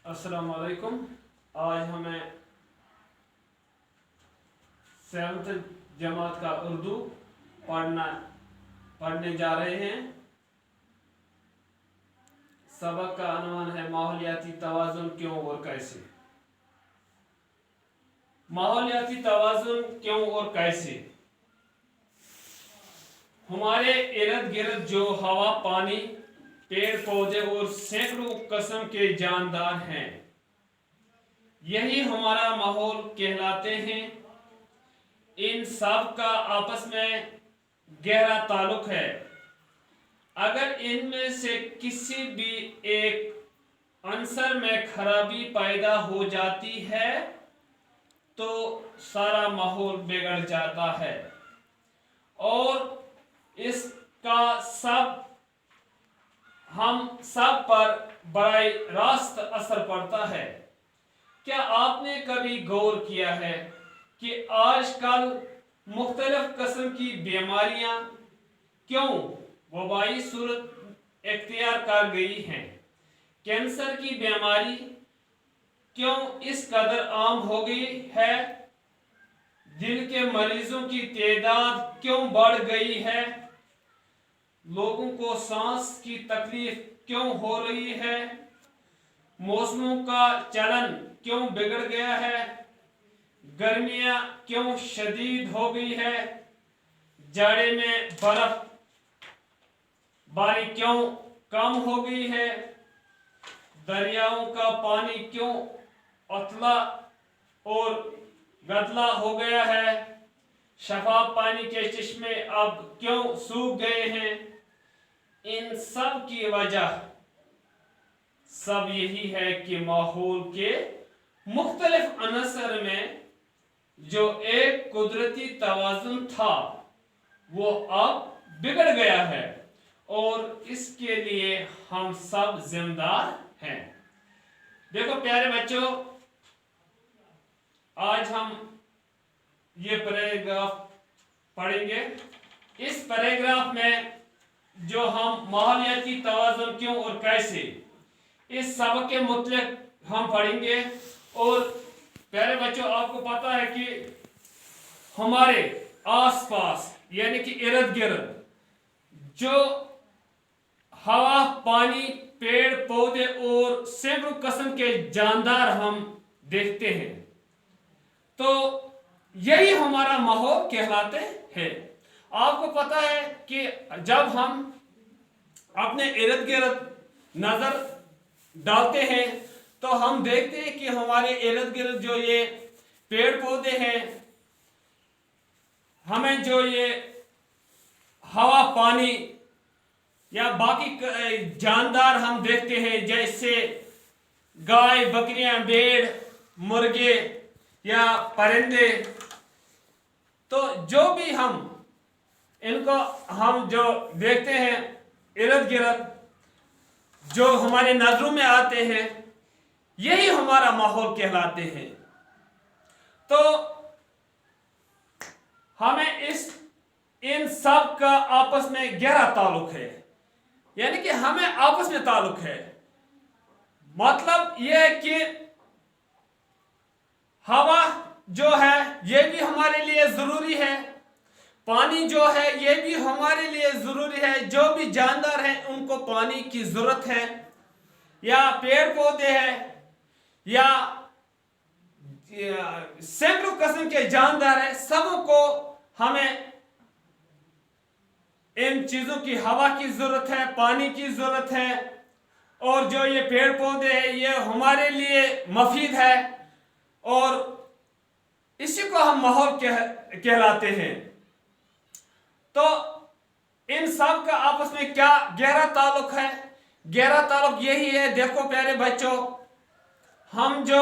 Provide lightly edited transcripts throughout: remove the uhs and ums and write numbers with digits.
अस्सलाम वालेकुम। आज हमें 7th जमात का उर्दू पढ़ने जा रहे हैं। सबक का अनवान है माहौलियाती तवाज़ुन क्यों और कैसे। माहौलियाती तवाज़ुन क्यों और कैसे। हमारे इर्द गिर्द जो हवा, पानी, पेड़ पौधे और सैकड़ों किस्म के जानदार हैं, यही हमारा माहौल कहलाते हैं। इन सब का आपस में गहरा ताल्लुक है। अगर इनमें से किसी भी एक अंसर में खराबी पैदा हो जाती है तो सारा माहौल बिगड़ जाता है और इसका हम सब पर बराह रास्त असर पड़ता है। क्या आपने कभी गौर किया है कि आजकल मुख्तलिफ किस्म की बीमारियां क्यों वबाई सूरत इख्तियार कर गई हैं? कैंसर की बीमारी क्यों इस कदर आम हो गई है? दिल के मरीजों की तादाद क्यों बढ़ गई है? लोगों को सांस की तकलीफ क्यों हो रही है? मौसमों का चलन क्यों बिगड़ गया है? गर्मियां क्यों शदीद हो गई है? जाड़े में बर्फ बारी क्यों कम हो गई है? दरियाओं का पानी क्यों उथला और गदला हो गया है? शफाफ पानी के चश्मे अब क्यों सूख गए हैं? इन सब की वजह सब यही है कि माहौल के मुख्तलिफ अनसर में जो एक कुदरती तवाज़ुन था वो अब बिगड़ गया है और इसके लिए हम सब जिम्मेदार हैं। देखो प्यारे बच्चों, आज हम ये पैराग्राफ पढ़ेंगे। इस पैराग्राफ में जो हम माहौलियाती तवाज़ुन क्यों और कैसे, इस सबक के मुतल्लिक़ हम पढ़ेंगे। और प्यारे बच्चों, आपको पता है कि हमारे आसपास यानी कि इर्द गिर्द जो हवा, पानी, पेड़ पौधे और सैकड़ों किस्म के जानदार हम देखते हैं, तो यही हमारा माहौल कहलाते हैं। आपको पता है कि जब हम अपने इर्द गिर्द नजर डालते हैं तो हम देखते हैं कि हमारे इर्द गिर्द जो ये पेड़ पौधे हैं, हमें जो ये हवा, पानी या बाकी जानदार हम देखते हैं, जैसे गाय, बकरियां, भेड़, मुर्गे या परिंदे, तो जो भी इनको हम जो देखते हैं इर्द गिर्द, जो हमारे नजरों में आते हैं, यही हमारा माहौल कहलाते हैं। तो हमें इन सब का आपस में गहरा ताल्लुक है, यानी कि हमें आपस में ताल्लुक है। मतलब यह है कि हवा जो है ये भी हमारे लिए जरूरी है, पानी जो है ये भी हमारे लिए जरूरी है, जो भी जानदार हैं उनको पानी की जरूरत है, या पेड़ पौधे हैं या सैकड़ों किस्म के जानदार हैं, सबको हमें इन चीजों की हवा की जरूरत है, पानी की जरूरत है। और जो ये पेड़ पौधे हैं ये हमारे लिए मुफीद है और इसी को हम माहौल कहलाते हैं। तो इन सब का आपस में क्या गहरा ताल्लुक है? गहरा ताल्लुक यही है, देखो प्यारे बच्चों, हम जो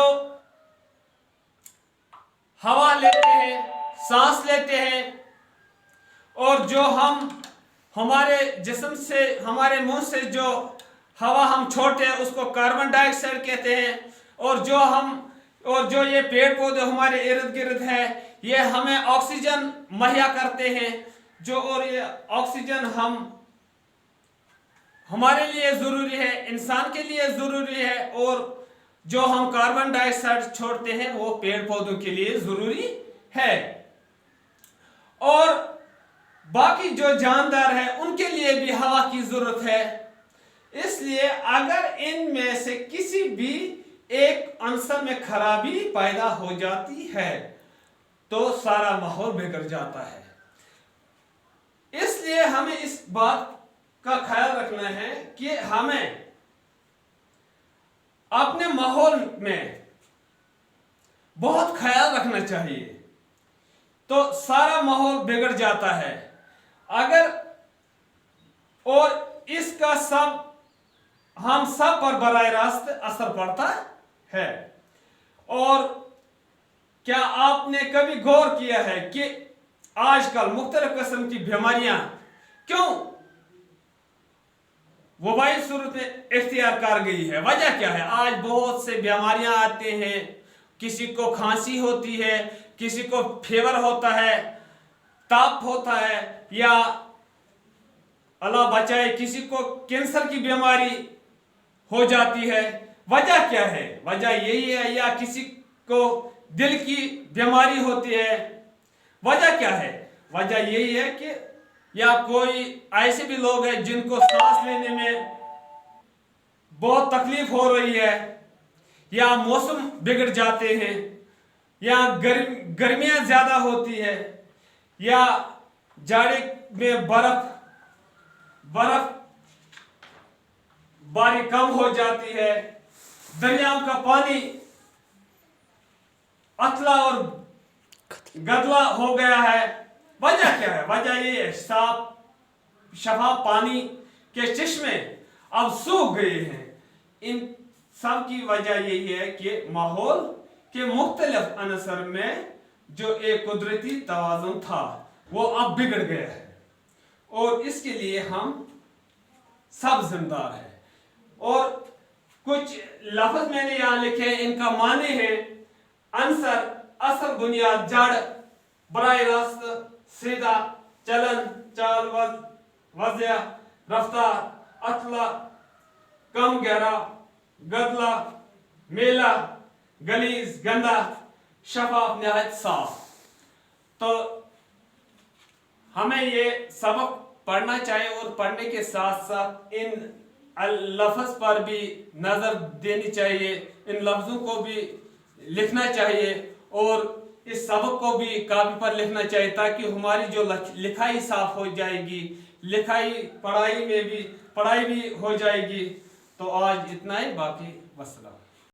हवा लेते हैं, सांस लेते हैं, और जो हमारे जिस्म से, हमारे मुंह से जो हवा हम छोड़ते हैं उसको कार्बन डाइऑक्साइड कहते हैं। और जो ये पेड़ पौधे हमारे इर्द गिर्द है ये हमें ऑक्सीजन मुहैया करते हैं, और ये ऑक्सीजन हमारे लिए ज़रूरी है, इंसान के लिए ज़रूरी है। और जो हम कार्बन डाइऑक्साइड छोड़ते हैं वो पेड़ पौधों के लिए जरूरी है, और बाकी जो जानदार है उनके लिए भी हवा की जरूरत है। इसलिए अगर इनमें से किसी भी एक अंसर में खराबी पैदा हो जाती है तो सारा माहौल बिगड़ जाता है। इसलिए हमें इस बात का ख्याल रखना है कि हमें अपने माहौल में बहुत ख्याल रखना चाहिए, तो सारा माहौल बिगड़ जाता है अगर, और इसका सब हम सब पर बराह रास्त असर पड़ता है। और क्या आपने कभी गौर किया है कि आजकल मुख्तलिफ किस्म की बीमारियां क्यों वबाई सूरत में इख्तियार कर गई है? वजह क्या है? आज बहुत से बीमारियां आते हैं, किसी को खांसी होती है, किसी को फीवर होता है, ताप होता है, या अल्लाह बचाए किसी को कैंसर की बीमारी हो जाती है। वजह क्या है? वजह यही है, या किसी को दिल की बीमारी होती है। वजह क्या है? वजह यही है कि या कोई ऐसे भी लोग हैं जिनको सांस लेने में बहुत तकलीफ हो रही है, या मौसम बिगड़ जाते हैं, या गर्मियां ज्यादा होती है, या जाड़े में बर्फ बारी कम हो जाती है, दरियाओं का पानी अतला और गदला हो गया है। वजह क्या है? वजह ये है साफ शफाफ पानी के चश्मे अब सूख गए हैं। इन सब की वजह यही है कि माहौल के मुख्तलिफ अनसर में जो एक कुदरती तवाज़ुन था वो अब बिगड़ गया है, और इसके लिए हम सब जिम्मेदार हैं। और कुछ लफ्ज मैंने यहां लिखे, इनका माने है अंसर, असर, बुनियाद, जड़, बराह रास्त, सीधा, चलन, चाल, वजह, रफ्तार, अतला, कम गहरा, गदला, मेला, गलीज, गंदा, शफाफ, निहायत साफ। तो हमें ये सबक पढ़ना चाहिए, और पढ़ने के साथ साथ इन लफ्ज पर भी नजर देनी चाहिए, इन लफ्जों को भी लिखना चाहिए, और इस सबक को भी कापी पर लिखना चाहिए, ताकि हमारी जो लिखाई साफ हो जाएगी, लिखाई पढ़ाई भी हो जाएगी। तो आज इतना ही, बाकी वस्सलाम।